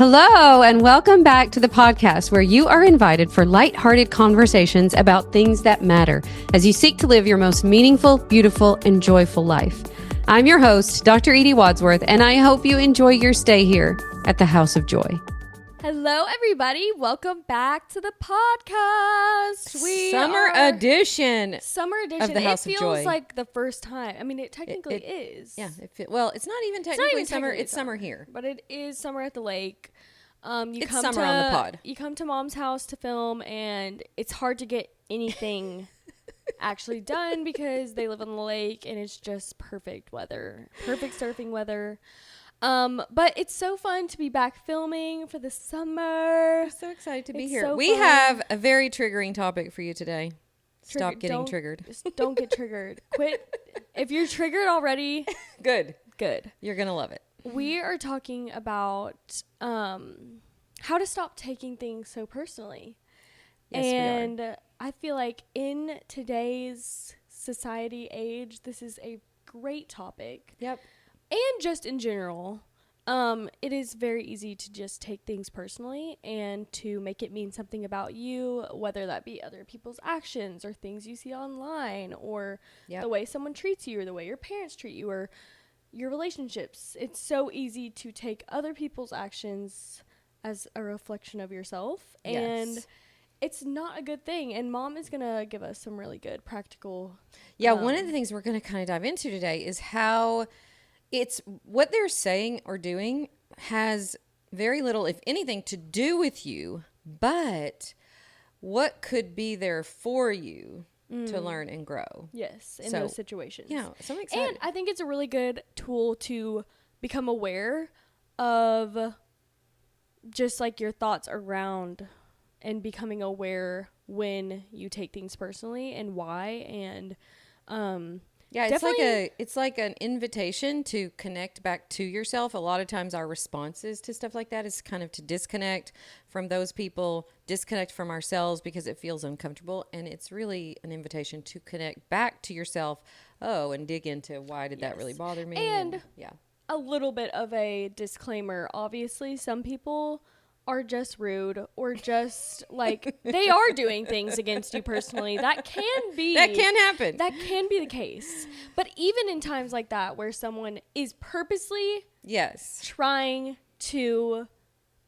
Hello, and welcome back to the podcast where you are invited for lighthearted conversations about things that matter as you seek to live your most meaningful, beautiful, and joyful life. I'm your host, Dr. Edie Wadsworth, and I hope you enjoy your stay here at the House of Joy. Hello, everybody. Welcome back to the podcast. Summer edition of the House of Joy. It feels like the first time. I mean, it technically is. Yeah. Well, it's not even technically summer. It's summer here. But it is summer at the lake. It's summer on the pod. You come to Mom's house to film, and it's hard to get anything actually done because they live on the lake, and it's just perfect weather. Perfect surfing weather. But it's so fun to be back filming for the summer. I'm so excited to be here. So we have a very triggering topic for you today. Stop getting triggered. Just don't get triggered. Quit. If you're triggered already, Good. You're going to love it. We are talking about how to stop taking things so personally. Yes, and we are. I feel like in today's society age, this is a great topic. Yep. And just in general, it is very easy to just take things personally and to make it mean something about you, whether that be other people's actions or things you see online or the way someone treats you or the way your parents treat you or your relationships. It's so easy to take other people's actions as a reflection of yourself. And it's not a good thing. And Mom is going to give us some really good practical. One of the things we're going to kind of dive into today is how it's what they're saying or doing has very little, if anything, to do with you, but what could be there for you to learn and grow. Yes, in those situations. Yeah, so I'm excited. And I think it's a really good tool to become aware of just like your thoughts around and becoming aware when you take things personally and why. And it's like an invitation to connect back to yourself. A lot of times our responses to stuff like that is kind of to disconnect from those people, disconnect from ourselves because it feels uncomfortable. And it's really an invitation to connect back to yourself. And dig into why did that really bother me? And a little bit of a disclaimer. Obviously, some people are just rude or just like they are doing things against you personally. That can happen. That can be the case. But even in times like that where someone is purposely trying to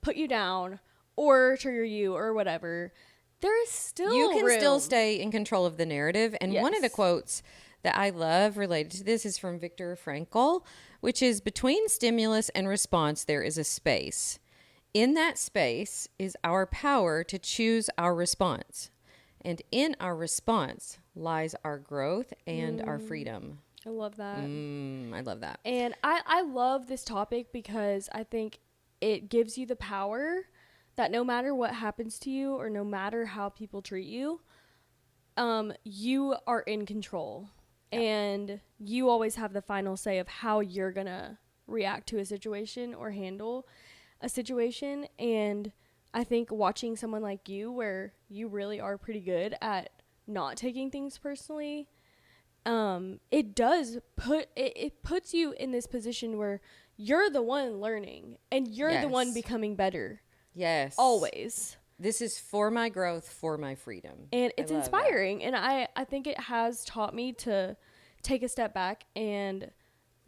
put you down or trigger you or whatever, there is still you can room. Still stay in control of the narrative. And one of the quotes that I love related to this is from Viktor Frankl, which is, between stimulus and response there is a space. In that space is our power to choose our response. And in our response lies our growth and our freedom. I love that. I love that. And I love this topic because I think it gives you the power that no matter what happens to you or no matter how people treat you, you are in control. And you always have the final say of how you're going to react to a situation or handle a situation. And I think watching someone like you, where you really are pretty good at not taking things personally, it puts you in this position where you're the one learning and you're the one becoming better. Yes. Always. This is for my growth, for my freedom. And it's inspiring. That. And I think it has taught me to take a step back and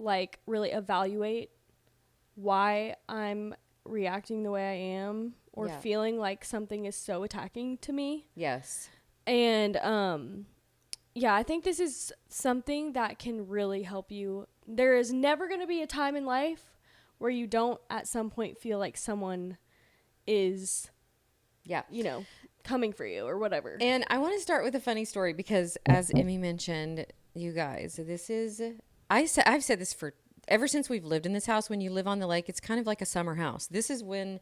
like really evaluate why I'm reacting the way I am or feeling like something is so attacking to me. Yes. And I think this is something that can really help you. There is never going to be a time in life where you don't at some point feel like someone is coming for you or whatever. And I want to start with a funny story because, as Emmy mentioned, you guys, I've said this for ever since we've lived in this house. When you live on the lake, it's kind of like a summer house. This is when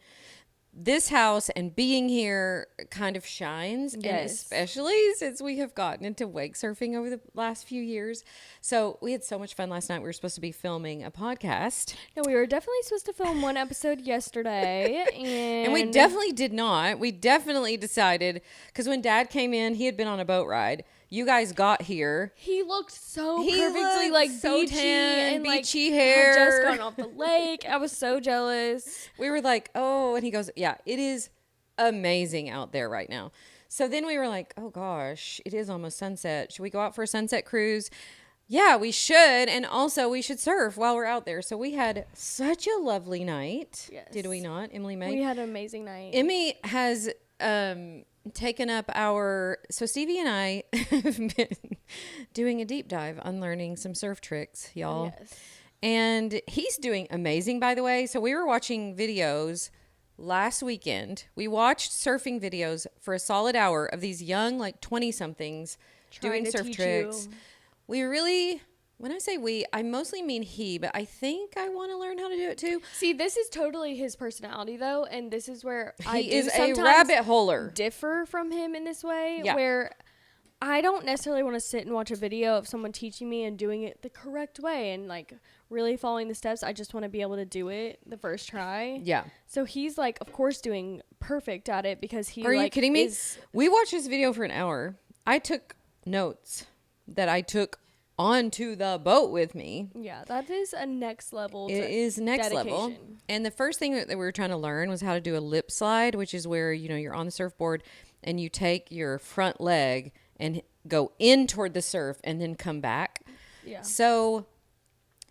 this house and being here kind of shines. Yes. And especially since we have gotten into wake surfing over the last few years. So we had so much fun last night. We were supposed to be filming a podcast. No, we were definitely supposed to film one episode yesterday. And we definitely did not. We definitely decided, because when Dad came in, he had been on a boat ride. you guys got here. He looked so perfectly like so beachy tan, and beachy like hair. had just gone off the lake. I was so jealous. We were like, oh, and he goes, yeah, it is amazing out there right now. So then we were like, oh gosh, it is almost sunset. Should we go out for a sunset cruise? Yeah, we should. And also we should surf while we're out there. So we had such a lovely night. Yes. Did we not, Emily May? We had an amazing night. Emmy has taken up so Stevie and I have been doing a deep dive on learning some surf tricks, y'all. Yes. And he's doing amazing, by the way. So we were watching videos last weekend. We watched surfing videos for a solid hour of these young, like 20-somethings doing surf tricks. We really, when I say we, I mostly mean he, but I think I want to learn how to do it too. See, this is totally his personality, though, and this is where he is a rabbit holer. Differ from him in this way, yeah. where I don't necessarily want to sit and watch a video of someone teaching me and doing it the correct way and like really following the steps. I just want to be able to do it the first try. Yeah. So he's like, of course, doing perfect at it because he. Are you kidding me? We watched this video for an hour. I took notes that I took onto the boat with me. Yeah, that is a next level. It is next dedication. level. And the first thing that we were trying to learn was how to do a lip slide, which is where, you're on the surfboard and you take your front leg and go in toward the surf and then come back. Yeah. So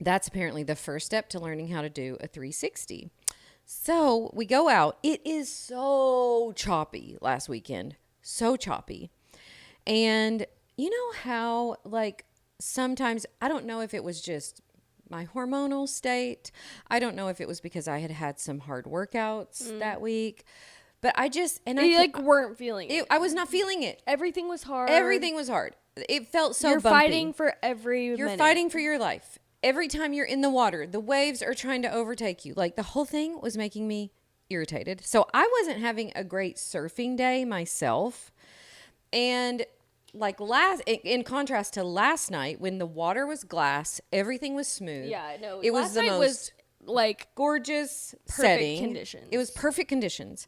that's apparently the first step to learning how to do a 360. So we go out. It is so choppy last weekend. So choppy. And you know how, like, sometimes, I don't know if it was just my hormonal state. I don't know if it was because I had had some hard workouts that week. But I just, and you weren't feeling it. I was not feeling it. Everything was hard. Everything was hard. It felt so You're bumpy. fighting for every minute. You're fighting for your life. Every time you're in the water, the waves are trying to overtake you. Like, the whole thing was making me irritated. So I wasn't having a great surfing day myself. And like in contrast to last night, when the water was glass, everything was smooth. Yeah, no. It was the most like gorgeous perfect conditions. It was perfect conditions.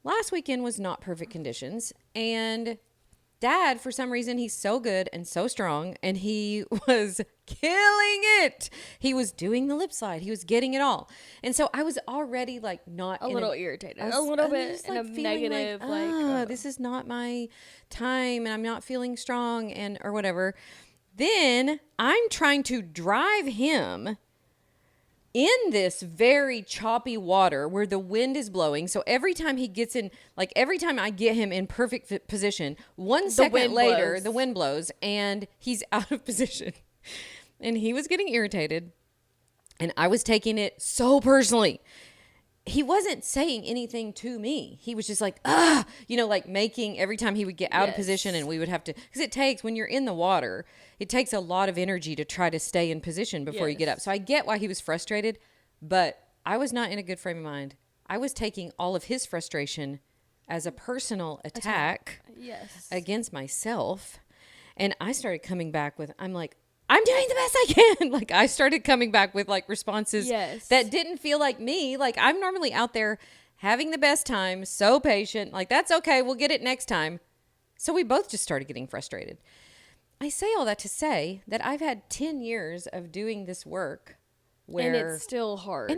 Last weekend was not perfect conditions. And Dad, for some reason, he's so good and so strong, and he was killing it. He was doing the lip slide. He was getting it all. And so I was already like not a little irritated. A little bit in a negative, this is not my time and I'm not feeling strong and or whatever. Then I'm trying to drive him in this very choppy water where the wind is blowing. So every time he gets in, like every time I get him in perfect position, 1 second later, the wind blows and he's out of position. And he was getting irritated. And I was taking it so personally. He wasn't saying anything to me. He was just like, like making every time he would get out of position and we would have to, because it takes, when you're in the water, it takes a lot of energy to try to stay in position before you get up. So I get why he was frustrated, but I was not in a good frame of mind. I was taking all of his frustration as a personal attack against myself. And I started coming back with, I'm like, I'm doing the best I can. Like, I started coming back with like responses that didn't feel like me. Like, I'm normally out there having the best time, so patient. Like, that's okay. We'll get it next time. So we both just started getting frustrated. I say all that to say that I've had 10 years of doing this work and it's still hard.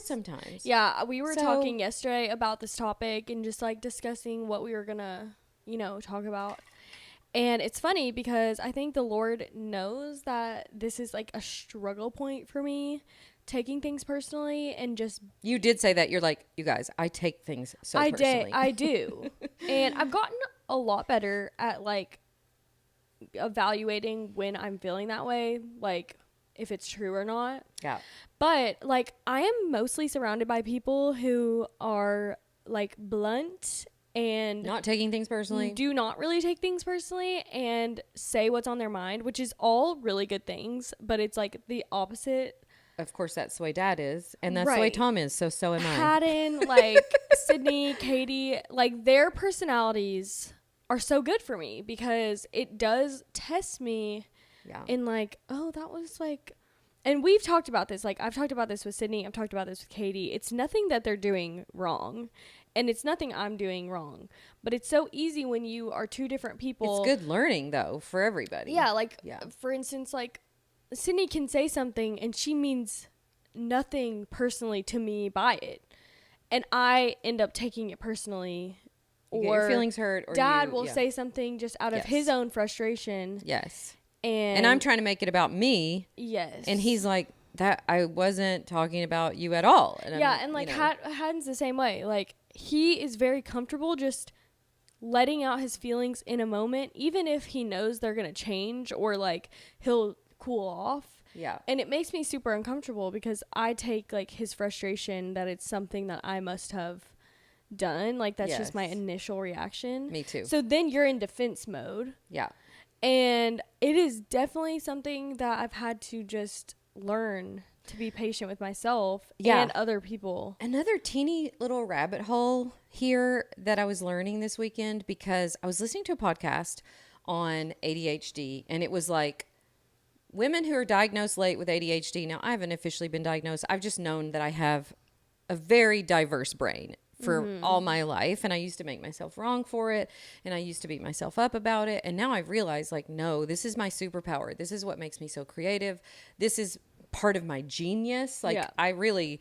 Sometimes. Yeah, we were talking yesterday about this topic and just like discussing what we were gonna, talk about. And it's funny because I think the Lord knows that this is like a struggle point for me, taking things personally and just... You did say that. You're like, you guys, I take things so personally. I do. And I've gotten a lot better at like evaluating when I'm feeling that way, like if it's true or not. Yeah. But like I am mostly surrounded by people who are like blunt and not taking things personally, do not really take things personally and say what's on their mind, which is all really good things, but it's like the opposite. Of course, that's the way Dad is, and that's the way Tom is, so am I. Haddon, like Sydney, Katie, like their personalities are so good for me because it does test me in like, oh, that was like and we've talked about this. Like, I've talked about this with Sydney. I've talked about this with Katie. It's nothing that they're doing wrong. And it's nothing I'm doing wrong. But it's so easy when you are two different people. It's good learning, though, for everybody. Yeah, like, for instance, like, Sydney can say something and she means nothing personally to me by it. And I end up taking it personally. You get your feelings hurt. Or Dad will say something just out of his own frustration. Yes. And I'm trying to make it about me. Yes. And he's like, that I wasn't talking about you at all. And and like Haddon's the same way. Like, he is very comfortable just letting out his feelings in a moment, even if he knows they're going to change or like he'll cool off. Yeah. And it makes me super uncomfortable because I take like his frustration that it's something that I must have done. Like, that's just my initial reaction. Me too. So then you're in defense mode. Yeah. And it is definitely something that I've had to just learn to be patient with myself and other people. Another teeny little rabbit hole here that I was learning this weekend, because I was listening to a podcast on ADHD, and it was like women who are diagnosed late with ADHD. Now, I haven't officially been diagnosed. I've just known that I have a very diverse brain for all my life, and I used to make myself wrong for it, and I used to beat myself up about it, and now I've realized, like, no, this is my superpower. This is what makes me so creative. This is part of my genius. Like, I really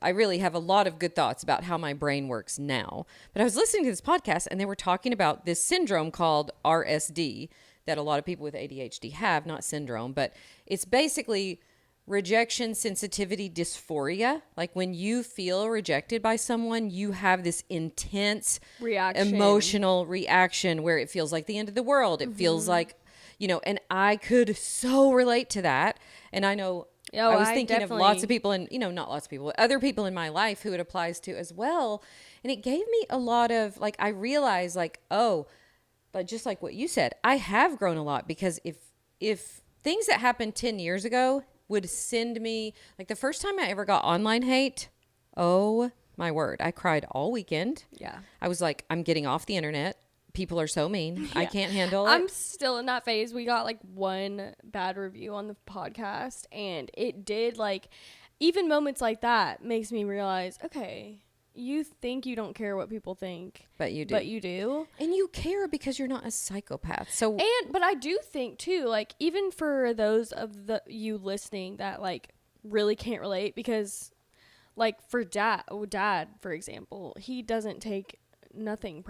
have a lot of good thoughts about how my brain works now. But I was listening to this podcast, and they were talking about this syndrome called RSD that a lot of people with ADHD have, not syndrome, but it's basically rejection sensitivity dysphoria. Like, when you feel rejected by someone, you have this intense emotional reaction where it feels like the end of the world. It feels like, and I could so relate to that. And I know I was thinking of lots of people, and, not lots of people, but other people in my life who it applies to as well. And it gave me a lot of, like, I realized, like, but just like what you said, I have grown a lot, because if things that happened 10 years ago would send me, like, the first time I ever got online hate, oh my word, I cried all weekend. Yeah. I was like, I'm getting off the internet. People are so mean. I can't handle it. I'm still in that phase. We got like one bad review on the podcast, and it did, like, even moments like that makes me realize, okay, you think you don't care what people think, but you do. And you care because you're not a psychopath. But I do think too, like, even for those of you listening that like really can't relate, because like for dad, for example, he doesn't take nothing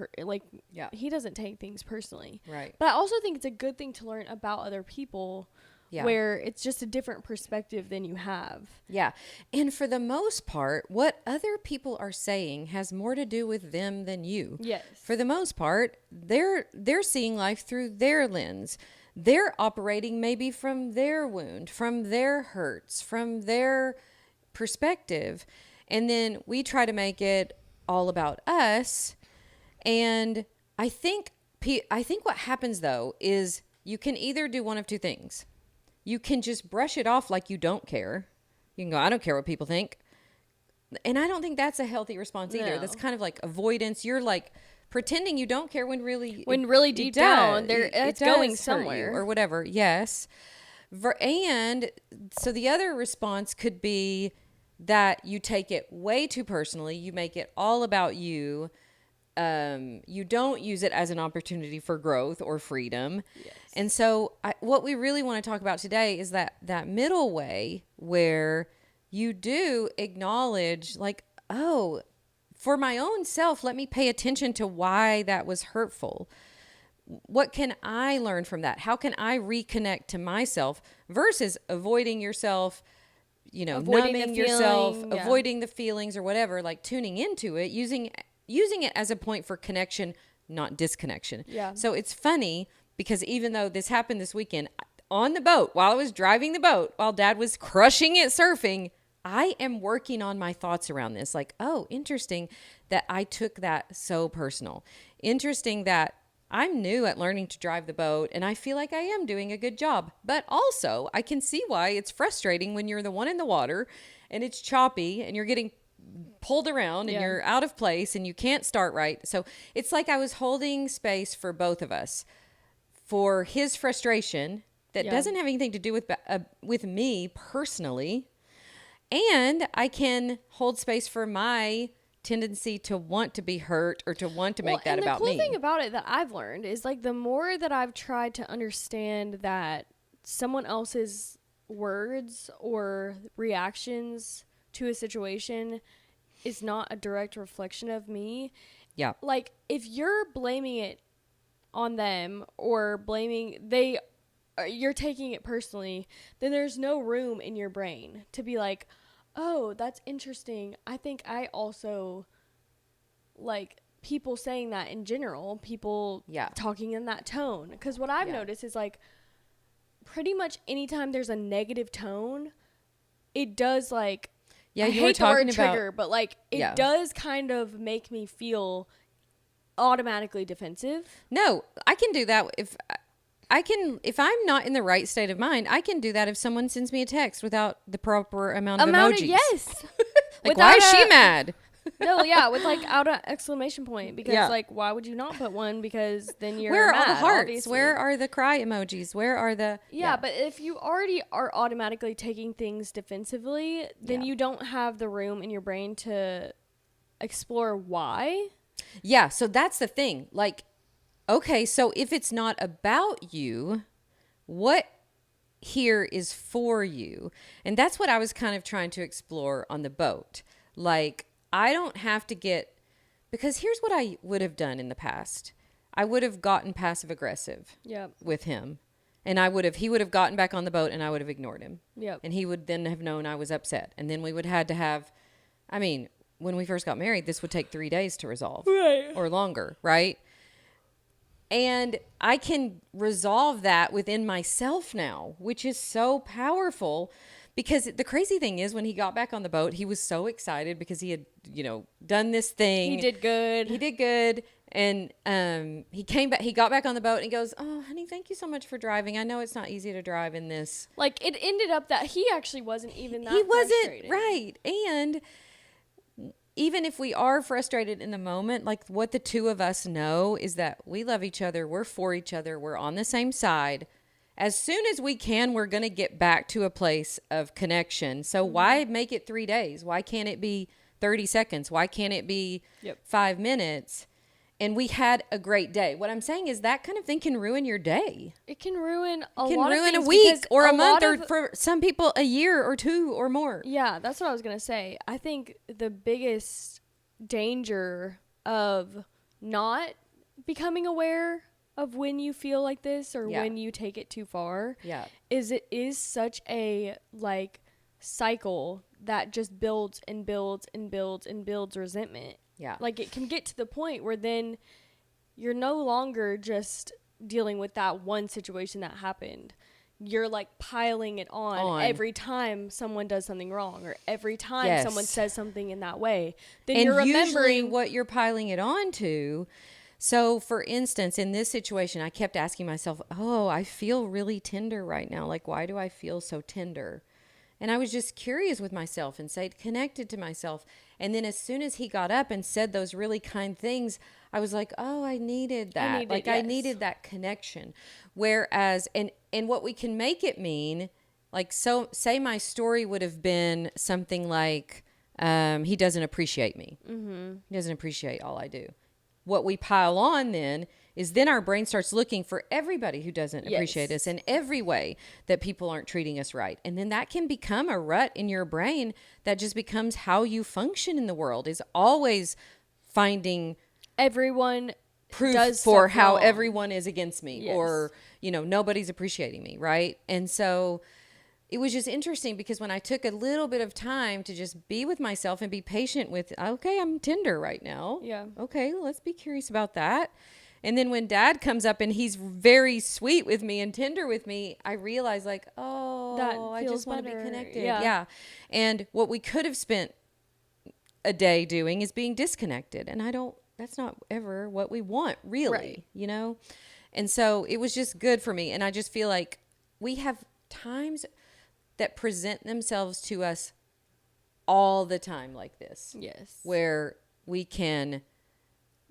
he doesn't take things personally, right? But I also think it's a good thing to learn about other people, where it's just a different perspective than you have. Yeah. And for the most part, what other people are saying has more to do with them than you. Yes. For the most part, they're seeing life through their lens. They're operating maybe from their wound, from their hurts, from their perspective. And then we try to make it all about us. And I think what happens, though, is you can either do one of two things. You can just brush it off like you don't care. You can go, I don't care what people think. And I don't think that's a healthy response either. No. That's kind of like avoidance. You're like pretending you don't care when really deep down it's going somewhere or whatever. Yes. And so the other response could be that you take it way too personally. You make it all about you. You don't use it as an opportunity for growth or freedom. Yes. And so what we really want to talk about today is that middle way where you do acknowledge, like, oh, for my own self, let me pay attention to why that was hurtful. What can I learn from that? How can I reconnect to myself versus avoiding yourself, numbing yourself, avoiding the feelings or whatever, like tuning into it, using it as a point for connection, not disconnection. Yeah. So it's funny because even though this happened this weekend on the boat, while I was driving the boat, while Dad was crushing it surfing, I am working on my thoughts around this. Like, oh, interesting that I took that so personal. Interesting that I'm new at learning to drive the boat, and I feel like I am doing a good job. But also, I can see why it's frustrating when you're the one in the water and it's choppy and you're getting pulled around and you're out of place and you can't start right. So it's like I was holding space for both of us, for his frustration that doesn't have anything to do with me personally. And I can hold space for my tendency to want to be hurt or to want to make that about me. And the cool thing about it that I've learned is like the more that I've tried to understand that someone else's words or reactions to a situation is not a direct reflection of me. Yeah. Like if you're blaming it on them or you're taking it personally, then there's no room in your brain to be like, oh, that's interesting. I think I also like people saying that in general, people talking in that tone. Because what I've noticed is like pretty much anytime there's a negative tone, it does like, I hate the word trigger, but like it does kind of make me feel automatically defensive. No, I can do that if I'm not in the right state of mind. I can do that if someone sends me a text without the proper amount of emojis. Yes. Like, why is she mad? No, with like out an exclamation point, because like why would you not put one? Because then you're where are mad, all the hearts? Obviously. Where are the cry emojis? Where are the but if you already are automatically taking things defensively, then you don't have the room in your brain to explore why. Yeah, so that's the thing. Like, okay, so if it's not about you, what here is for you? And that's what I was kind of trying to explore on the boat. Like, I don't have to because here's what I would have done in the past. I would have gotten passive aggressive with him. And he would have gotten back on the boat and I would have ignored him. Yep. And he would then have known I was upset. And then we would have had to have, when we first got married, this would take 3 days to resolve. Right. Or longer, right? And I can resolve that within myself now, which is so powerful. Because the crazy thing is, when he got back on the boat, he was so excited because he had, done this thing. He did good. And he came back. He got back on the boat and he goes, "Oh, honey, thank you so much for driving. I know it's not easy to drive in this." Like, it ended up that he actually wasn't even that frustrated. Right. And even if we are frustrated in the moment, like what the two of us know is that we love each other. We're for each other. We're on the same side. As soon as we can, we're going to get back to a place of connection. So why make it 3 days? Why can't it be 30 seconds? Why can't it be 5 minutes? And we had a great day. What I'm saying is that kind of thing can ruin your day. It can ruin a lot of things. It can ruin a week or a month or for some people a year or two or more. Yeah, that's what I was going to say. I think the biggest danger of not becoming aware of when you feel like this or when you take it too far is it is such a like cycle that just builds and builds and builds and builds resentment. Yeah. Like it can get to the point where then you're no longer just dealing with that one situation that happened. You're like piling it on every time someone does something wrong or every time someone says something in that way. Then you're remembering what you're piling it on to. So, for instance, in this situation, I kept asking myself, oh, I feel really tender right now. Like, why do I feel so tender? And I was just curious with myself and stayed connected to myself. And then as soon as he got up and said those really kind things, I was like, oh, I needed that. I needed that connection. Whereas, and what we can make it mean, like, so say my story would have been something like, he doesn't appreciate me. Mm-hmm. He doesn't appreciate all I do. What we pile on then is then our brain starts looking for everybody who doesn't appreciate us in every way that people aren't treating us right. And then that can become a rut in your brain that just becomes how you function in the world, is always finding everyone proof for how everyone is against me or, nobody's appreciating me. Right. And so it was just interesting because when I took a little bit of time to just be with myself and be patient with, okay, I'm tender right now. Yeah. Okay, let's be curious about that. And then when Dad comes up and he's very sweet with me and tender with me, I realize like, oh, I just want to be connected. Yeah. And what we could have spent a day doing is being disconnected. And that's not ever what we want, really, And so it was just good for me. And I just feel like we have times that present themselves to us all the time like this. Yes. Where we can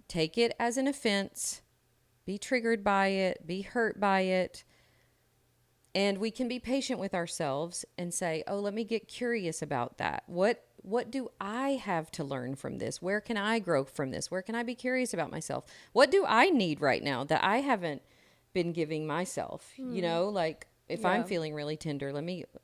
take it as an offense, be triggered by it, be hurt by it, And we can be patient with ourselves and say, oh, let me get curious about that. What do I have to learn from this? Where can I grow from this? Where can I be curious about myself? What do I need right now that I haven't been giving myself? You know, like if I'm feeling really tender,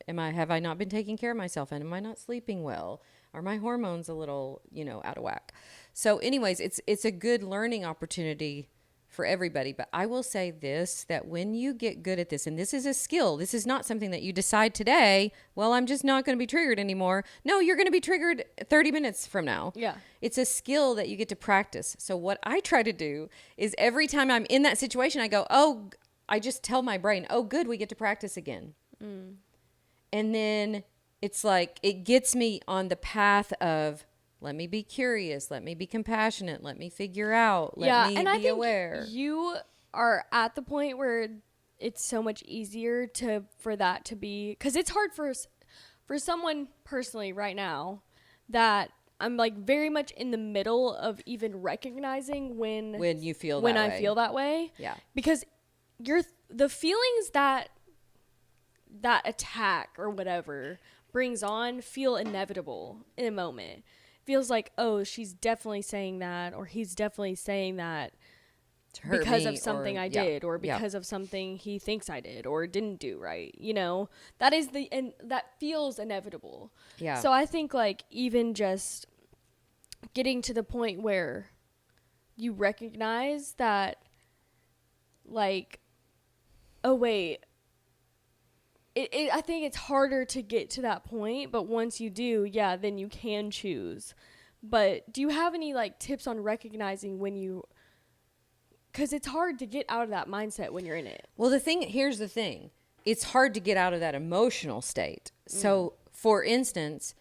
have I not been taking care of myself? And am I not sleeping well? Are my hormones a little, out of whack? So anyways, it's a good learning opportunity for everybody. But I will say this, that when you get good at this, and this is a skill, this is not something that you decide today, well, I'm just not going to be triggered anymore. No, you're going to be triggered 30 minutes from now. Yeah. It's a skill that you get to practice. So what I try to do is every time I'm in that situation, I go, I just tell my brain, oh, good, we get to practice again. And then it's like, it gets me on the path of, let me be curious. Let me be compassionate. Let me figure out. Let me be aware. You are at the point where it's so much easier for that to be, because it's hard for someone personally right now that I'm like very much in the middle of even recognizing when you feel when that I feel that way. Yeah, because the feelings that attack or whatever brings on feel inevitable in a moment. Feels like, oh, she's definitely saying that, or he's definitely saying that because of something I did, or because of something he thinks I did or didn't do right. That feels inevitable. Yeah. So I think like even just getting to the point where you recognize that, like, oh wait, I think it's harder to get to that point, but once you do, then you can choose. But do you have any like tips on recognizing because it's hard to get out of that mindset when you're in it? Well, here's the thing. It's hard to get out of that emotional state. So for instance,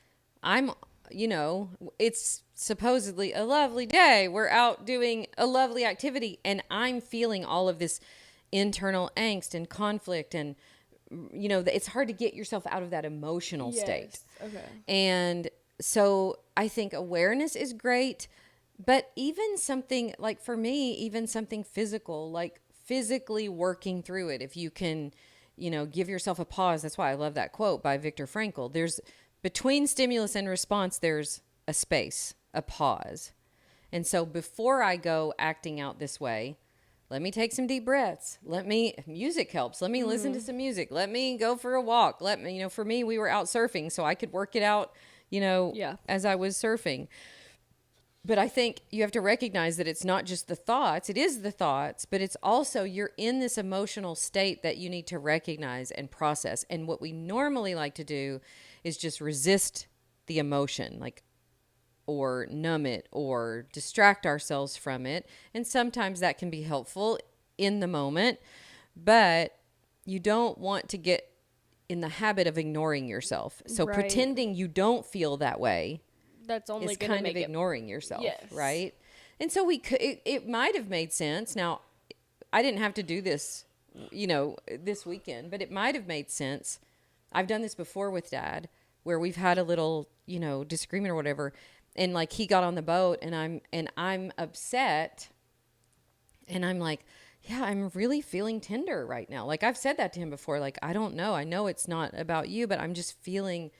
it's supposedly a lovely day. We're out doing a lovely activity and I'm feeling all of this internal angst and conflict and it's hard to get yourself out of that emotional state. Okay. And so I think awareness is great, but even something like for me, even something physical, like physically working through it. If you can, give yourself a pause. That's why I love that quote by Viktor Frankl. There's between stimulus and response, there's a space, a pause. And so before I go acting out this way, let me take some deep breaths. Music helps. Let me listen to some music. Let me go for a walk. For me, we were out surfing, so I could work it out, as I was surfing. But I think you have to recognize that it's not just the thoughts. It is the thoughts, but it's also you're in this emotional state that you need to recognize and process. And what we normally like to do is just resist the emotion, or numb it or distract ourselves from it. And sometimes that can be helpful in the moment, but you don't want to get in the habit of ignoring yourself. So pretending you don't feel that way, that's only is kind of ignoring yourself, right? And so it might have made sense. Now, I didn't have to do this, this weekend, but it might have made sense. I've done this before with Dad, where we've had a little, disagreement or whatever. And like he got on the boat and I'm upset and I'm like, yeah, I'm really feeling tender right now. Like I've said that to him before. Like, I don't know. I know it's not about you, but I'm just feeling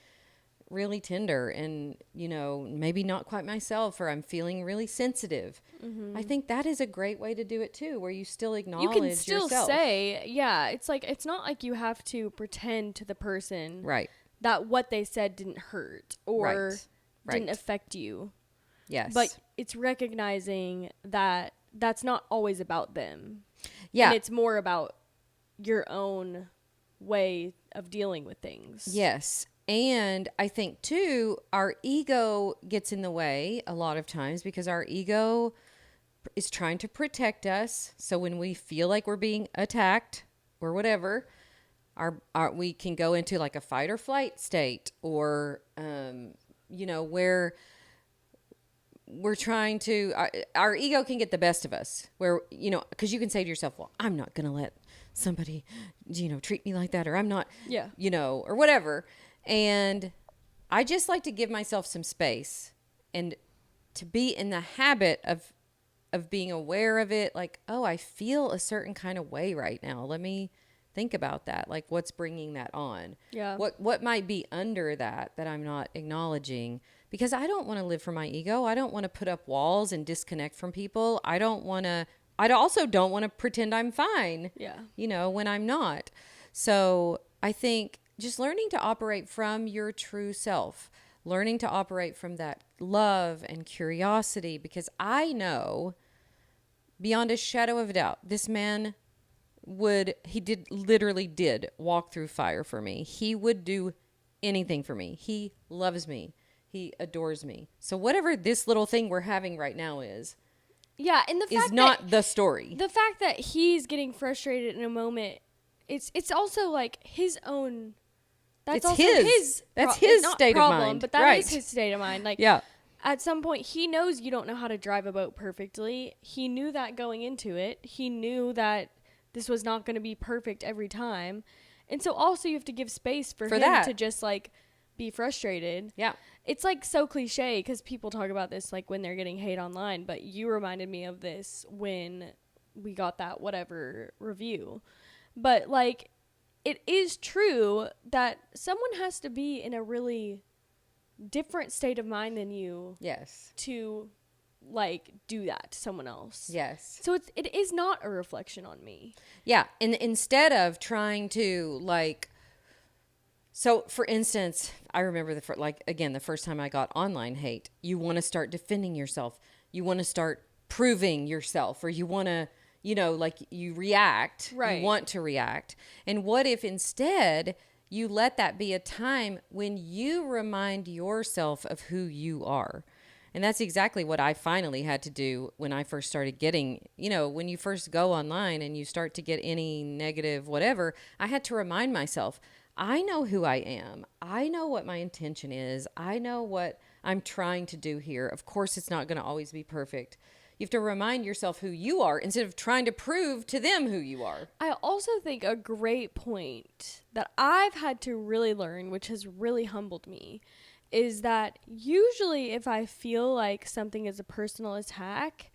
really tender and, maybe not quite myself, or I'm feeling really sensitive. I think that is a great way to do it too, where you still acknowledge yourself. You can still say, it's like, it's not like you have to pretend to the person that what they said didn't hurt or didn't affect you. Yes. But it's recognizing that that's not always about them. Yeah. And it's more about your own way of dealing with things. Yes. And I think too, our ego gets in the way a lot of times because our ego is trying to protect us. So when we feel like we're being attacked or whatever, we can go into like a fight or flight state, or, where we're trying to, our ego can get the best of us, where, because you can say to yourself, well, I'm not going to let somebody, treat me like that, or I'm not, or whatever. And I just like to give myself some space and to be in the habit of being aware of it. Like, oh, I feel a certain kind of way right now. Let me think about that. Like, what's bringing that on? Yeah. What might be under that I'm not acknowledging? Because I don't want to live for my ego. I don't want to put up walls and disconnect from people. I also don't want to pretend I'm fine. Yeah. When I'm not. So I think just learning to operate from your true self, learning to operate from that love and curiosity, because I know beyond a shadow of a doubt, this man literally did walk through fire for me. He would do anything for me. He loves me. He adores me. So whatever this little thing we're having right now is and the fact is not the story. The fact that he's getting frustrated in a moment, it's also like his own. That's also his state of mind. But that is his state of mind. Like, yeah. At some point, he knows you don't know how to drive a boat perfectly. He knew that going into it. He knew that this was not going to be perfect every time. And so also you have to give space for him to just like be frustrated. Yeah. It's like so cliche because people talk about this like when they're getting hate online, but you reminded me of this when we got that whatever review. But like, it is true that someone has to be in a really different state of mind than you. Yes. To like do that to someone else. Yes. So it is not a reflection on me. Yeah. And instead of trying to like, so for instance, I remember the first time I got online hate, you want to start defending yourself. You want to start proving yourself, or you want to, like you react. Right. You want to react. And what if instead you let that be a time when you remind yourself of who you are? And that's exactly what I finally had to do when I first started getting, when you first go online and you start to get any negative whatever, I had to remind myself, I know who I am. I know what my intention is. I know what I'm trying to do here. Of course, it's not going to always be perfect. You have to remind yourself who you are instead of trying to prove to them who you are. I also think a great point that I've had to really learn, which has really humbled me, is that usually if I feel like something is a personal attack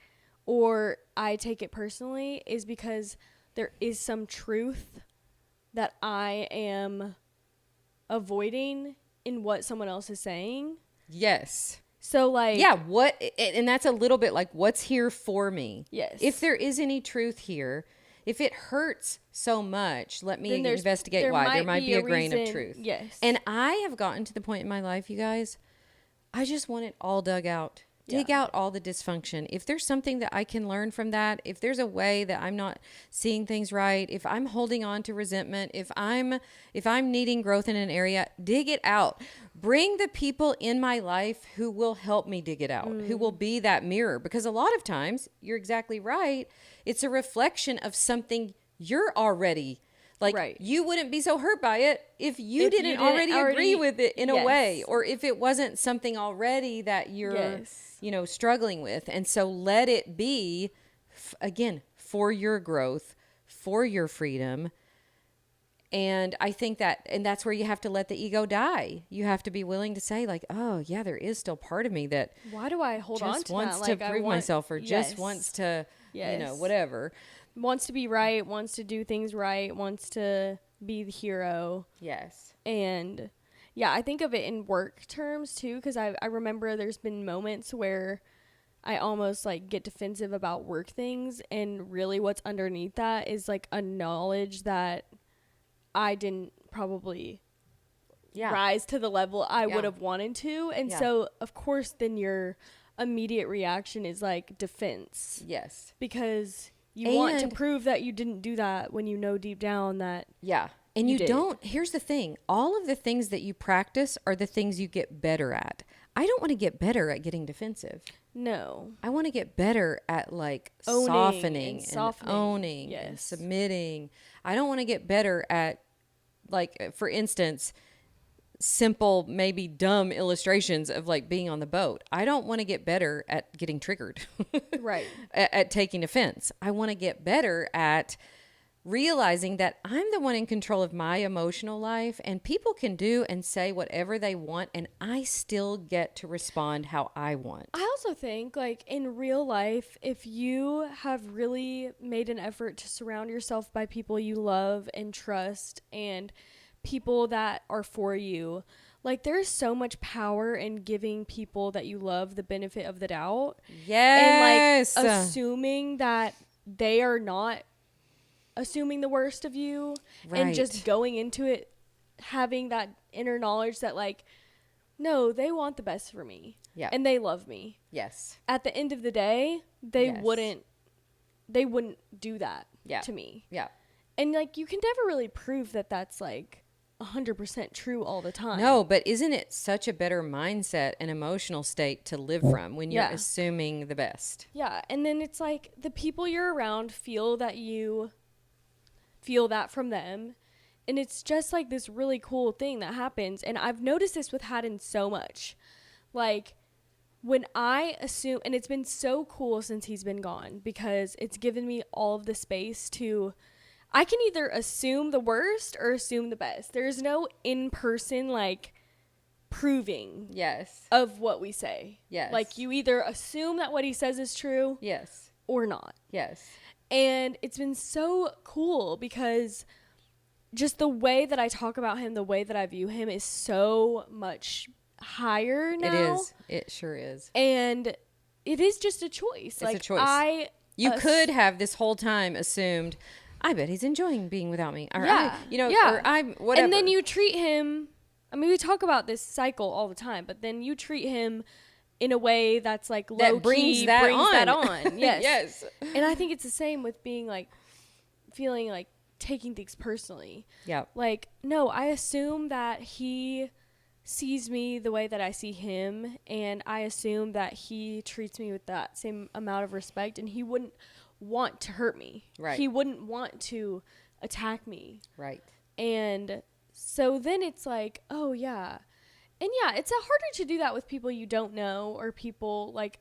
or I take it personally is because there is some truth that I am avoiding in what someone else is saying. Yes. So like, yeah, and that's a little bit like what's here for me. Yes. If there is any truth here, if it hurts so much, let me investigate why. There might be a grain of truth. Yes. And I have gotten to the point in my life, you guys, I just want it all dug out. Dig out all the dysfunction. If there's something that I can learn from that, if there's a way that I'm not seeing things right, if I'm holding on to resentment, if I'm needing growth in an area, dig it out. Bring the people in my life who will help me dig it out, who will be that mirror. Because a lot of times, you're exactly right, it's a reflection of something you're already you wouldn't be so hurt by it if you didn't already agree with it in a way, or if it wasn't something already that you're, struggling with. And so let it be, again, for your growth, for your freedom. And I think that's where you have to let the ego die. You have to be willing to say like, oh yeah, there is still part of me that why do I hold on to just wants that? to prove myself, or just wants to, whatever. Wants to be right, wants to do things right, wants to be the hero. Yes. And yeah, I think of it in work terms too, because I remember there's been moments where I almost like get defensive about work things, and really what's underneath that is like a knowledge that I didn't probably rise to the level I would have wanted to. And so of course then your immediate reaction is like defense. Yes. Because you want to prove that you didn't do that when you know deep down that. Yeah. And you don't. Here's the thing. All of the things that you practice are the things you get better at. I don't want to get better at getting defensive. No. I want to get better at like softening and owning and submitting. I don't want to get better at, like, for instance, simple, maybe dumb illustrations of like being on the boat. I don't want to get better at getting triggered. Right. At taking offense. I want to get better at realizing that I'm the one in control of my emotional life, and people can do and say whatever they want, and I still get to respond how I want. I also think, like, in real life, if you have really made an effort to surround yourself by people you love and trust and people that are for you, like, there's so much power in giving people that you love the benefit of the doubt. Yes. And, like, assuming that they are not assuming the worst of you, and just going into it having that inner knowledge that, like, no, they want the best for me. Yeah. And they love me. Yes. At the end of the day, they wouldn't do that to me. Yeah. And, like, you can never really prove that that's, like, 100% true all the time. No, but isn't it such a better mindset and emotional state to live from when you're assuming the best? Yeah. And then it's like the people you're around feel that you feel that from them. And it's just like this really cool thing that happens. And I've noticed this with Haddon so much. Like, when I assume, and it's been so cool since he's been gone, because it's given me all of the space to, I can either assume the worst or assume the best. There's no in-person, like, proving of what we say. Yes. Like, you either assume that what he says is true or not. Yes. And it's been so cool because just the way that I talk about him, the way that I view him is so much higher now. It is. It sure is. And it is just a choice. It's a choice. You could have this whole time assumed, I bet he's enjoying being without me. Or or I'm whatever. And then you treat him, I mean, we talk about this cycle all the time, but then you treat him in a way that's like low brings key, that brings on. that on. Yes. Yes. And I think it's the same with being like, feeling like taking things personally. Yeah. Like, no, I assume that he sees me the way that I see him, and I assume that he treats me with that same amount of respect, and he wouldn't want to hurt me. Right. He wouldn't want to attack me. Right. And so then it's like, oh yeah. And yeah, it's harder to do that with people you don't know, or people like,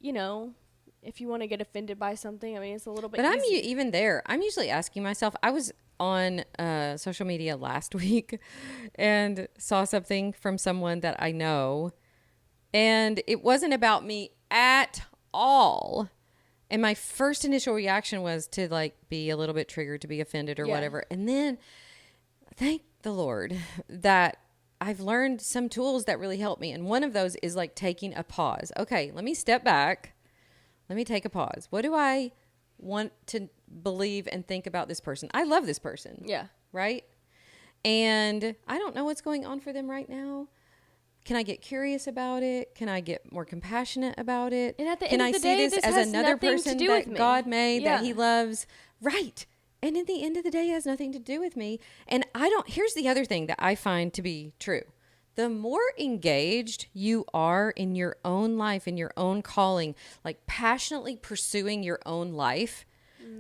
you know, if you want to get offended by something, I mean, it's a little bit But easy. even there, I'm usually asking myself, I was on social media last week and saw something from someone that I know, and it wasn't about me at all. And my first initial reaction was to like be a little bit triggered, to be offended or whatever. And then thank the Lord that I've learned some tools that really help me. And one of those is like taking a pause. Okay, let me step back. Let me take a pause. What do I want to believe and think about this person? I love this person. Yeah. Right? And I don't know what's going on for them right now. Can I get curious about it? Can I get more compassionate about it? And at the Can end I of the see day, this this as has another nothing to person do that with me. God made, Yeah. that he loves? Right. And at the end of the day, it has nothing to do with me. And here's the other thing that I find to be true. The more engaged you are in your own life, in your own calling, like passionately pursuing your own life,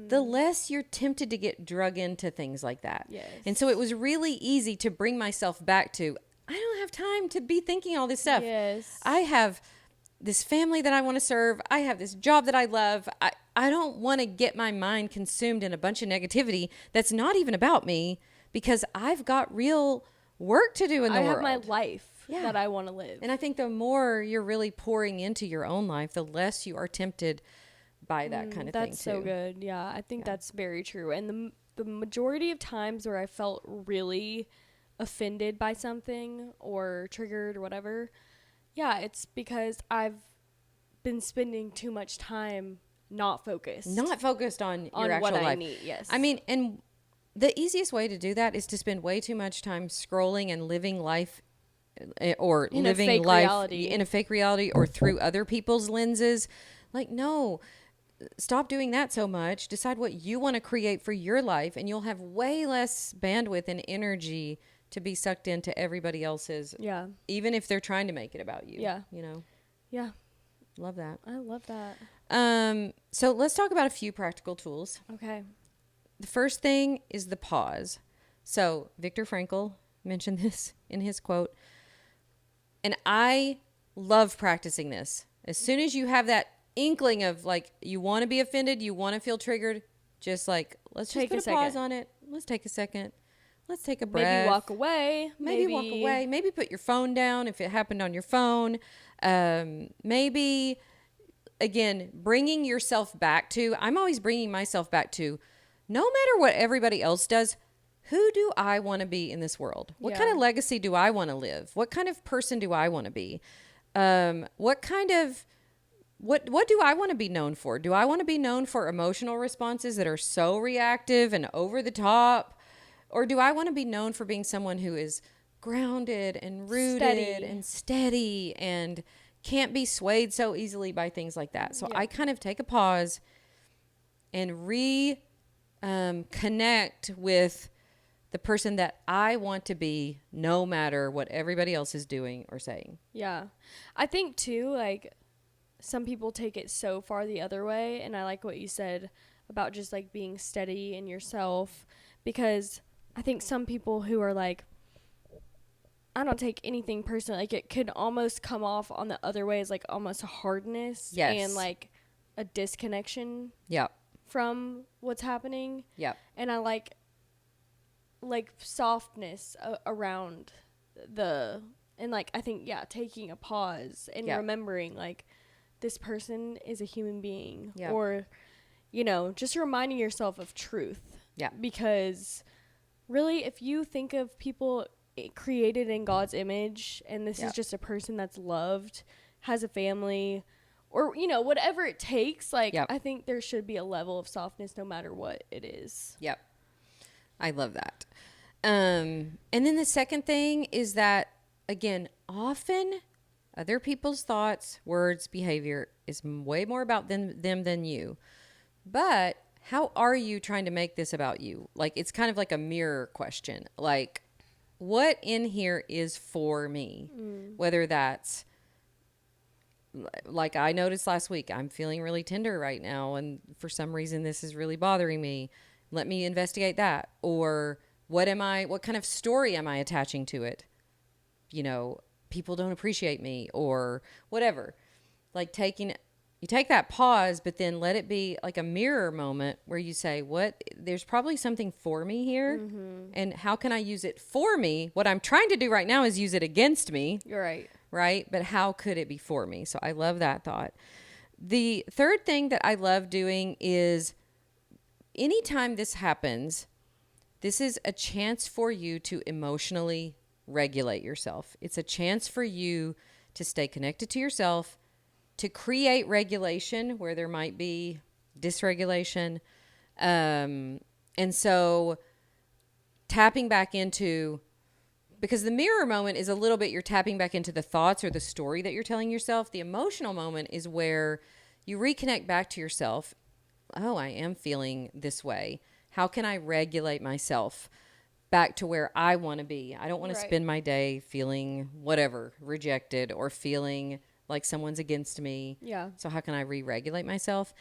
the less you're tempted to get drug into things like that. Yes. And so it was really easy to bring myself back to, I don't have time to be thinking all this stuff. Yes. I have this family that I want to serve. I have this job that I love. I don't want to get my mind consumed in a bunch of negativity that's not even about me, because I've got real work to do in the world. I have my life that I want to live. And I think the more you're really pouring into your own life, the less you are tempted by that kind of thing too. That's so good. Yeah, I think that's very true. And the majority of times where I felt really offended by something or triggered or whatever, it's because I've been spending too much time not focused on your actual what life. I need. Yes. I mean, and the easiest way to do that is to spend way too much time scrolling and living life or in living a fake life reality. in a fake reality or through other people's lenses. Like, no, stop doing that so much. Decide what you want to create for your life, and you'll have way less bandwidth and energy to be sucked into everybody else's. Yeah. Even if they're trying to make it about you. Yeah. You know? Yeah. Love that. I love that. So let's talk about a few practical tools. Okay. The first thing is the pause. So Viktor Frankl mentioned this in his quote, and I love practicing this. As soon as you have that inkling of like, you want to be offended, you want to feel triggered, Just like, let's Take just a put a pause second. on it. Let's take a second. Let's take a breath. Maybe walk away. Maybe walk away. Maybe put your phone down if it happened on your phone. Maybe, again, bringing yourself back to, I'm always bringing myself back to, no matter what everybody else does, who do I want to be in this world? What kind of legacy do I want to live? What kind of person do I want to be? What do I want to be known for? Do I want to be known for emotional responses that are so reactive and over the top? Or do I want to be known for being someone who is grounded and rooted and steady and can't be swayed so easily by things like that? So I kind of take a pause and connect with the person that I want to be, no matter what everybody else is doing or saying. Yeah. I think too, like, some people take it so far the other way, and I like what you said about just like being steady in yourself, because I think some people who are like, I don't take anything personally, like it could almost come off on the other way as like almost a hardness and like a disconnection from what's happening. And I like softness around and like I think taking a pause and remembering like this person is a human being, or just reminding yourself of truth, because really if you think of people created in God's image and this is just a person that's loved, has a family, or whatever it takes, like I think there should be a level of softness no matter what it is. I love that. And then the second thing is that, again, often other people's thoughts, words, behavior is way more about them than you. But how are you trying to make this about you? Like, it's kind of like a mirror question. Like, what in here is for me? Whether that's, like I noticed last week, I'm feeling really tender right now, and for some reason this is really bothering me. Let me investigate that. Or what kind of story am I attaching to it? People don't appreciate me or whatever. Like you take that pause, but then let it be like a mirror moment where you say, there's probably something for me here. And how can I use it for me? What I'm trying to do right now is use it against me. You're right. Right? But how could it be for me? So I love that thought. The third thing that I love doing is anytime this happens, this is a chance for you to emotionally regulate yourself. It's a chance for you to stay connected to yourself, to create regulation where there might be dysregulation. And so tapping back into, because the mirror moment is a little bit, you're tapping back into the thoughts or the story that you're telling yourself. The emotional moment is where you reconnect back to yourself. Oh, I am feeling this way. How can I regulate myself back to where I want to be? I don't want to spend my day feeling whatever, rejected, or feeling like someone's against me. So how can I re-regulate myself?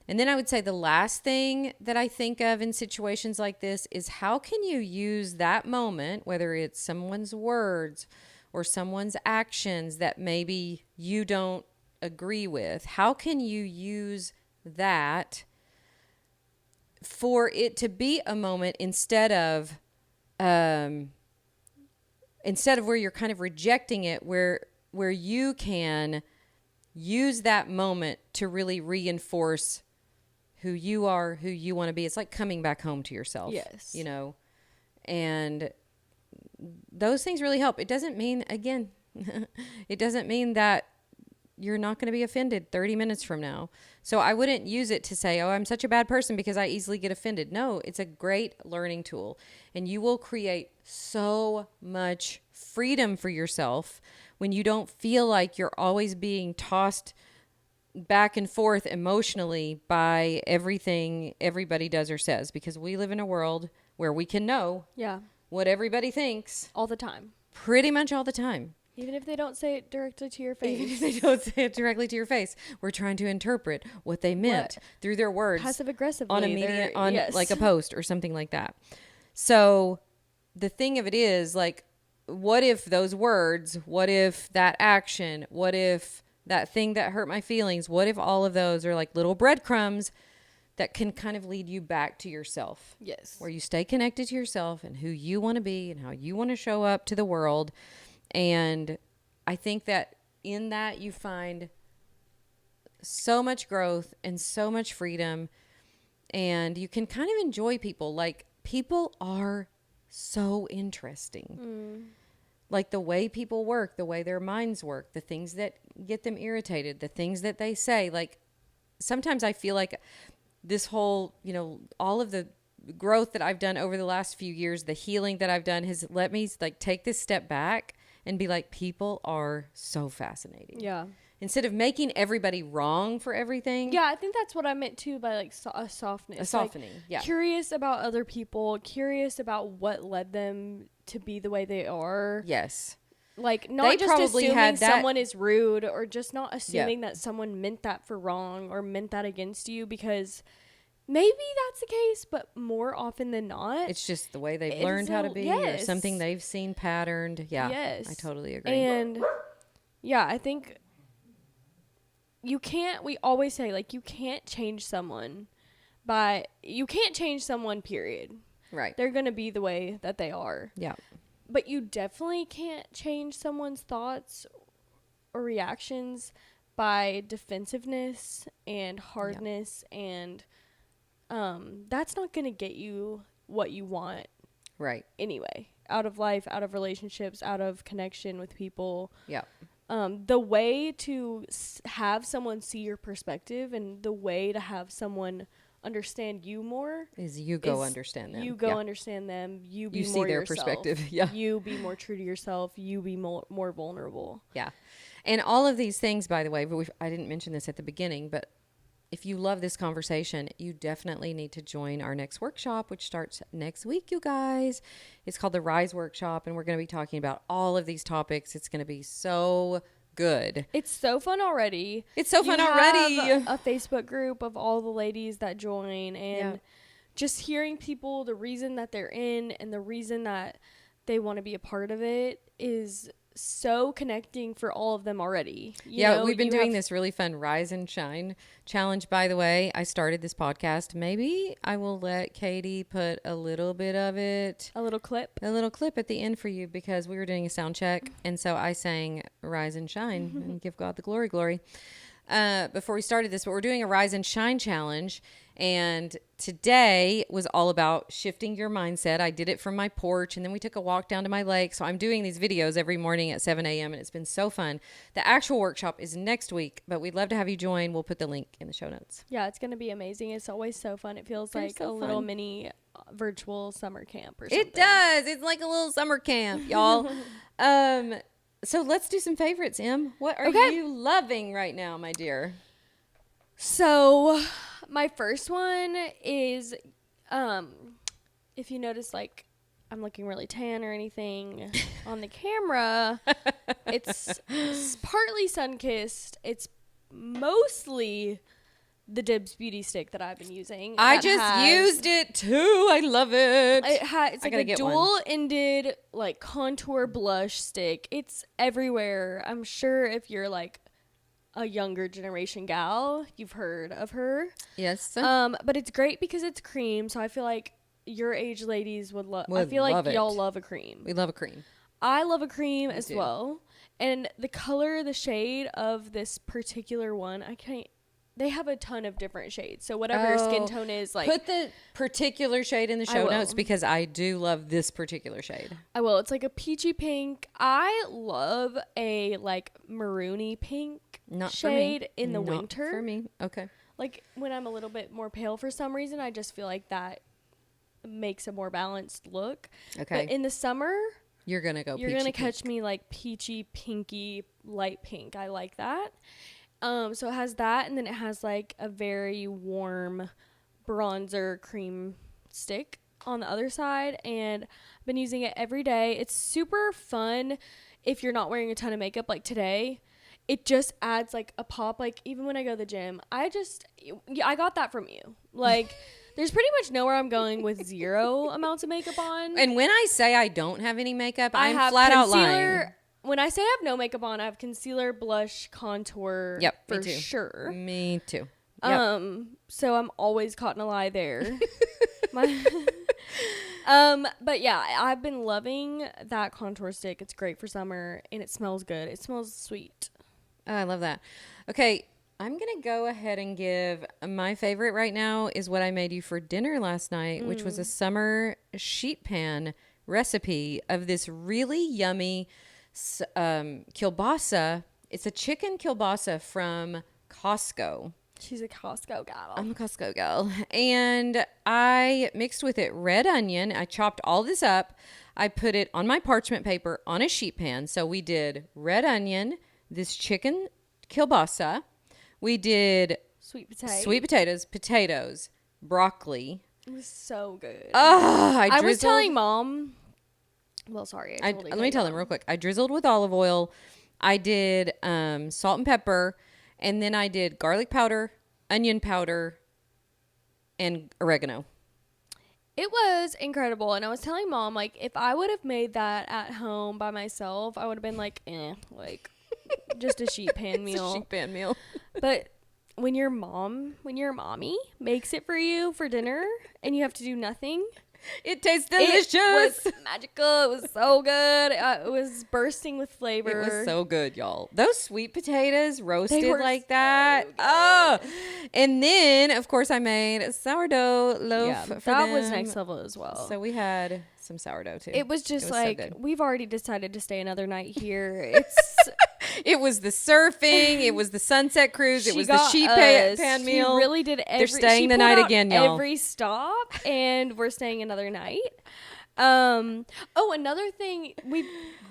And then I would say the last thing that I think of in situations like this is how can you use that moment, whether it's someone's words or someone's actions that maybe you don't agree with, how can you use that for it to be a moment instead of where you're kind of rejecting it, where you can use that moment to really reinforce who you are, who you want to be. It's like coming back home to yourself. Yes. And those things really help. It doesn't mean, again, it doesn't mean that you're not going to be offended 30 minutes from now. So I wouldn't use it to say, oh, I'm such a bad person because I easily get offended. No, it's a great learning tool. And you will create so much freedom for yourself when you don't feel like you're always being tossed back and forth emotionally by everything everybody does or says. Because we live in a world where we can know what everybody thinks. All the time. Pretty much all the time. Even if they don't say it directly to your face. Even if they don't say it directly to your face. We're trying to interpret what they meant through their words. Passive-aggressively. On a media, like a post or something like that. So the thing of it is, like, what if those words, what if that action, what if that thing that hurt my feelings, what if all of those are like little breadcrumbs that can kind of lead you back to yourself. Yes. Where you stay connected to yourself and who you want to be and how you want to show up to the world. And I think that in that you find so much growth and so much freedom, and you can kind of enjoy people. Like, people are so interesting. Like the way people work, the way their minds work, the things that get them irritated, the things that they say. Like, sometimes I feel like this whole, you know, all of the growth that I've done over the last few years, the healing that I've done has let me like take this step back and be like, people are so fascinating. Yeah. Instead of making everybody wrong for everything. Yeah, I think that's what I meant too by like a softness. A softening, like, yeah. Curious about other people, curious about what led them to be the way they are. Yes. Like, not They just probably assuming had that- someone is rude, or just not assuming that someone meant that for wrong or meant that against you, because maybe that's the case, but more often than not, It's just the way they've learned how to be, or something they've seen patterned. Yeah. Yes. I totally agree. And yeah, I think we always say, like, you can't change someone period. Right. They're going to be the way that they are. Yeah. But you definitely can't change someone's thoughts or reactions by defensiveness and hardness. And that's not going to get you what you want. Right. Anyway, out of life, out of relationships, out of connection with people. Yeah. The way to have someone see your perspective, and the way to have someone understand you more Is you go understand them. You go understand them. You be You see more their yourself. perspective. Yeah. You be more true to yourself. You be more vulnerable. Yeah. And all of these things, by the way, but I didn't mention this at the beginning, but if you love this conversation, you definitely need to join our next workshop, which starts next week, you guys. It's called the Rise Workshop, and we're going to be talking about all of these topics. It's going to be so good. It's so fun already. It's so fun already. A Facebook group of all the ladies that join, and just hearing people, the reason that they're in and the reason that they want to be a part of it is so connecting for all of them already. You know, we've been doing this really fun Rise and Shine challenge. By the way, I started this podcast. Maybe I will let Katie put a little bit of it. A little clip At the end for you, because we were doing a sound check. And so I sang Rise and Shine and give God the glory. Before we started this, but we're doing a Rise and Shine challenge. And today was all about shifting your mindset. I did it from my porch, and then we took a walk down to my lake. So I'm doing these videos every morning at 7 a.m. and it's been so fun. The actual workshop is next week, but we'd love to have you join. We'll put the link in the show notes. Yeah, it's going to be amazing. It's always so fun. It feels like a little mini virtual summer camp or something. It does. It's like a little summer camp, y'all. So let's do some favorites, Em. What are you loving right now, my dear? So my first one is, if you notice, like, I'm looking really tan or anything on the camera, it's partly sun-kissed. It's mostly the Dibs beauty stick that I've been using. I just used it too. I love it. It's like a dual-ended, like, contour blush stick. It's everywhere. I'm sure if you're like a younger generation gal, you've heard of her. Yes. But it's great because it's cream, so I feel like your age ladies would love. I feel like y'all love a cream. We love a cream. I love a cream as well. And the color, the shade of this particular one, they have a ton of different shades. So whatever your skin tone is, like, put the particular shade in the show notes, because I do love this particular shade. I will. It's like a peachy pink. I love a like maroony pink shade in the winter. For me. Okay. Like when I'm a little bit more pale for some reason, I just feel like that makes a more balanced look. Okay. But in the summer, you're going to go You're going to catch me like peachy, pinky, light pink. I like that. So it has that, and then it has like a very warm bronzer cream stick on the other side, and I've been using it every day. It's super fun if you're not wearing a ton of makeup like today. It just adds like a pop. Like even when I go to the gym, I got that from you. Like there's pretty much nowhere I'm going with zero amounts of makeup on. And when I say I don't have any makeup, I'm flat out lying. When I say I have no makeup on, I have concealer, blush, contour, for sure. Me too. Yep. So I'm always caught in a lie there. But yeah, I've been loving that contour stick. It's great for summer and it smells good. It smells sweet. Oh, I love that. Okay, I'm going to go ahead and give my favorite right now is what I made you for dinner last night, which was a summer sheet pan recipe of this really yummy kielbasa. It's a chicken kielbasa from Costco. She's a Costco gal. I'm a Costco gal. And I mixed with it red onion. I chopped all this up. I put it on my parchment paper on a sheet pan. So we did red onion, this chicken kielbasa. We did Sweet potatoes, broccoli. It was so good. I was telling Mom. Well, sorry. Let me tell them real quick. I drizzled with olive oil. I did salt and pepper. And then I did garlic powder, onion powder, and oregano. It was incredible. And I was telling Mom, like, if I would have made that at home by myself, I would have been like, just a sheet pan meal. It's a sheet pan meal. But when your mommy makes it for you for dinner and you have to do nothing, it tastes delicious. It was magical. It was so good. It was bursting with flavor. It was so good, y'all. Those sweet potatoes roasted like so that. good. Oh, and then of course I made a sourdough loaf. For that them. was next level as well. So we had some sourdough too. It was just like so we've already decided to stay another night here. It was the surfing. It was the sunset cruise. It was the sheet pan meal. She really did. They're staying the night again, y'all. Every stop, and we're staying another night. Another thing,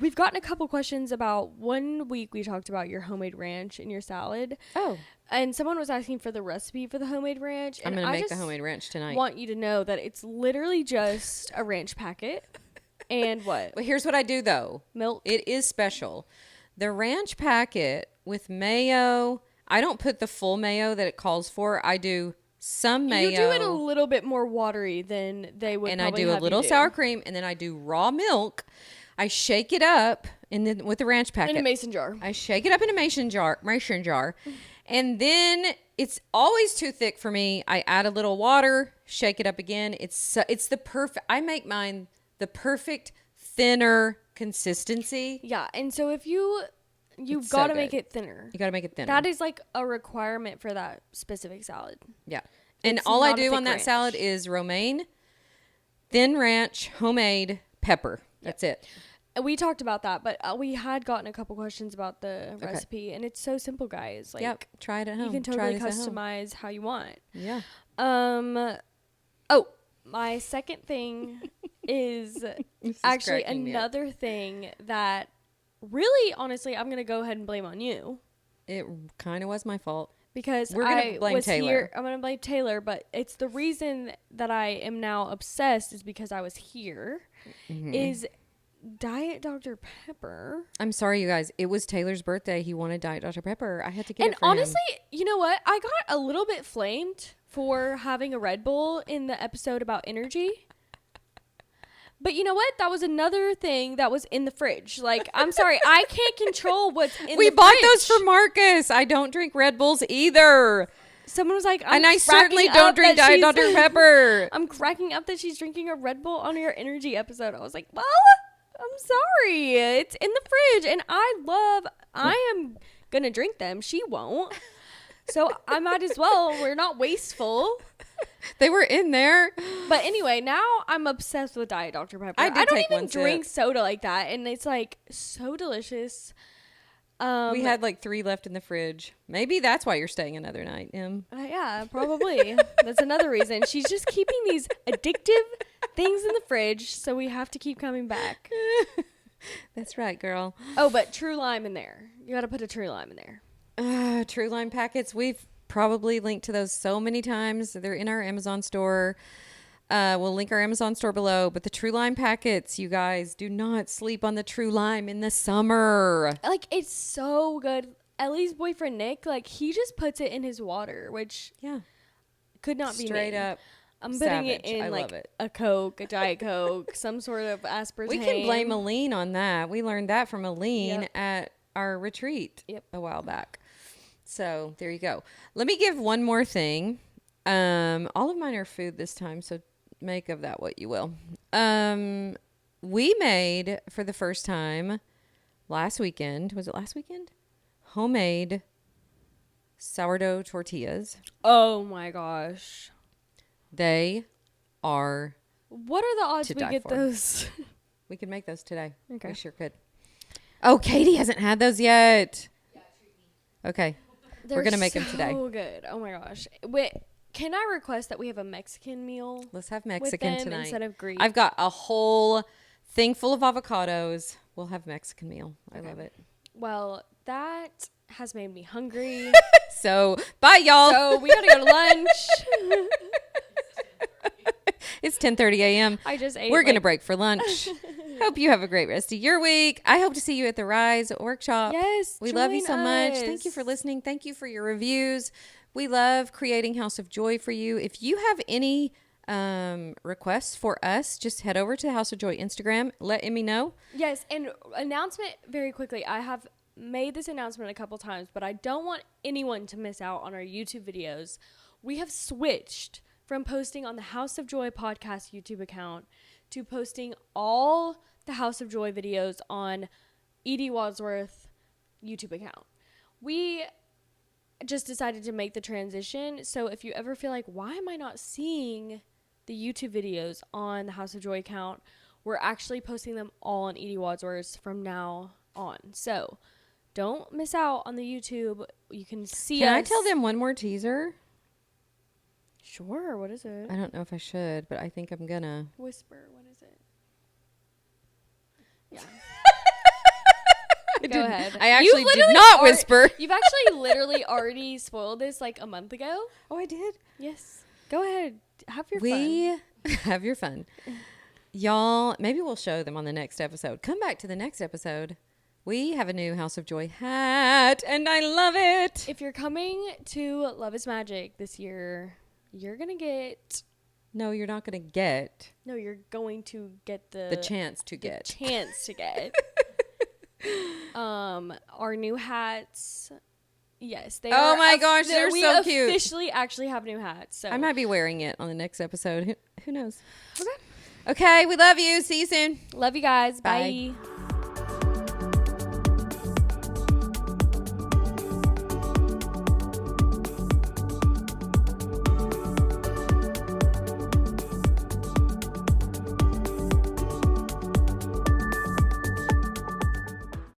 we've gotten a couple questions about. One week we talked about your homemade ranch and your salad. Oh. And someone was asking for the recipe for the homemade ranch. I'm going to make the homemade ranch tonight. I want you to know that it's literally just a ranch packet. And what? Well, here's what I do, though. Milk. It is special. The ranch packet with mayo, I don't put the full mayo that it calls for. I do some mayo. You do it a little bit more watery than they would. And I do a little sour cream, and then I do raw milk. I shake it up with the ranch packet. In a mason jar. I shake it up in a mason jar. And then it's always too thick for me. I add a little water, shake it up again. It's the perfect. I make mine the perfect thinner consistency. Yeah, and so if you've got to make it thinner. You got to make it thinner. That is like a requirement for that specific salad. Yeah. And all I do on that salad is romaine, thin ranch, homemade, pepper. That's it. We talked about that, but we had gotten a couple questions about the recipe, and it's so simple, guys. Like, yep, try it at home. You can totally customize how you want. Yeah. My second thing is actually another thing that really, honestly, I'm going to go ahead and blame on you. It kind of was my fault. Because we're going to blame Taylor. I'm going to blame Taylor, but it's the reason that I am now obsessed is because I was here. Mm-hmm. Is Diet Dr. Pepper. I'm sorry, you guys. It was Taylor's birthday. He wanted Diet Dr. Pepper. I had to get it for honestly, him. You know what? I got a little bit flamed for having a Red Bull in the episode about energy. But you know what? That was another thing that was in the fridge. Like, I'm sorry. I can't control what's in the fridge. We bought those for Marcus. I don't drink Red Bulls either. Someone was like, and I certainly don't drink Diet Dr. Pepper. I'm cracking up that she's drinking a Red Bull on your energy episode. I was like, well, I'm sorry. It's in the fridge. And I am going to drink them. She won't. So I might as well. We're not wasteful. They were in there. But anyway, now I'm obsessed with Diet Dr. Pepper. I don't even drink soda like that. And it's like so delicious. We had like 3 left in the fridge. Maybe that's why you're staying another night, Em. Yeah, probably. That's another reason. She's just keeping these addictive things in the fridge. So we have to keep coming back. That's right, girl. Oh, but True Lime in there. You got to put a True Lime in there. True Lime packets. We've probably linked to those so many times. They're in our Amazon store. We'll link our Amazon store below. But the True Lime packets, you guys, do not sleep on the True Lime in the summer. Like, it's so good. Ellie's boyfriend, Nick, like, he just puts it in his water, which could not be straight made. Up. I'm putting it in like a Coke, a Diet Coke, some sort of aspartame. We can blame Aline on that. We learned that from Aline at our retreat a while back. So there you go. Let me give one more thing. All of mine are food this time, so make of that what you will. We made for the first time last weekend. Was it last weekend? Homemade sourdough tortillas. Oh my gosh. They are. What are the odds to we die get for. those? We could make those today. Okay. We sure could. Oh, Katie hasn't had those yet. Okay. We're going to make them today. So good. Oh my gosh. Wait, can I request that we have a Mexican meal? Let's have with Mexican them tonight. instead of Greek. I've got a whole thing full of avocados. We'll have Mexican meal. I love it. Well, that has made me hungry. So, bye, y'all. So we gotta go to lunch. It's 10:30 a.m. I just ate. We're going to break for lunch. Hope you have a great rest of your week. I hope to see you at the Rise workshop. Yes, We love you join so much. Thank you us. for listening. Thank you for your reviews. We love creating House of Joy for you. If you have any requests for us, just head over to House of Joy Instagram. Let Emmy know. Yes, and announcement very quickly. I have made this announcement a couple times, but I don't want anyone to miss out on our YouTube videos. We have switched from posting on the House of Joy podcast YouTube account to posting all the House of Joy videos on Edie Wadsworth YouTube account. We just decided to make the transition. So if you ever feel like, why am I not seeing the YouTube videos on the House of Joy account, we're actually posting them all on Edie Wadsworth from now on. So don't miss out on the YouTube. You can see Can us. I tell them one more teaser? Sure. What is it? I don't know if I should, but I think I'm going to. Whisper. What is it? Yeah. I Go ahead. I actually You've did literally not whisper. You've actually literally already spoiled this like a month ago. Oh, I did? Yes. Go ahead. Have your fun. We have your fun. Y'all, maybe we'll show them on the next episode. Come back to the next episode. We have a new House of Joy hat, and I love it. If you're coming to Love is Magic this year, you're going to get... No, you're not going to get No, you're going to get the chance to get. chance to get. Our new hats. Yes, they Oh are. my gosh, they're so cute. We officially actually have new hats. So I might be wearing it on the next episode. Who knows? Okay, we love you. See you soon. love you guys. Bye. Bye.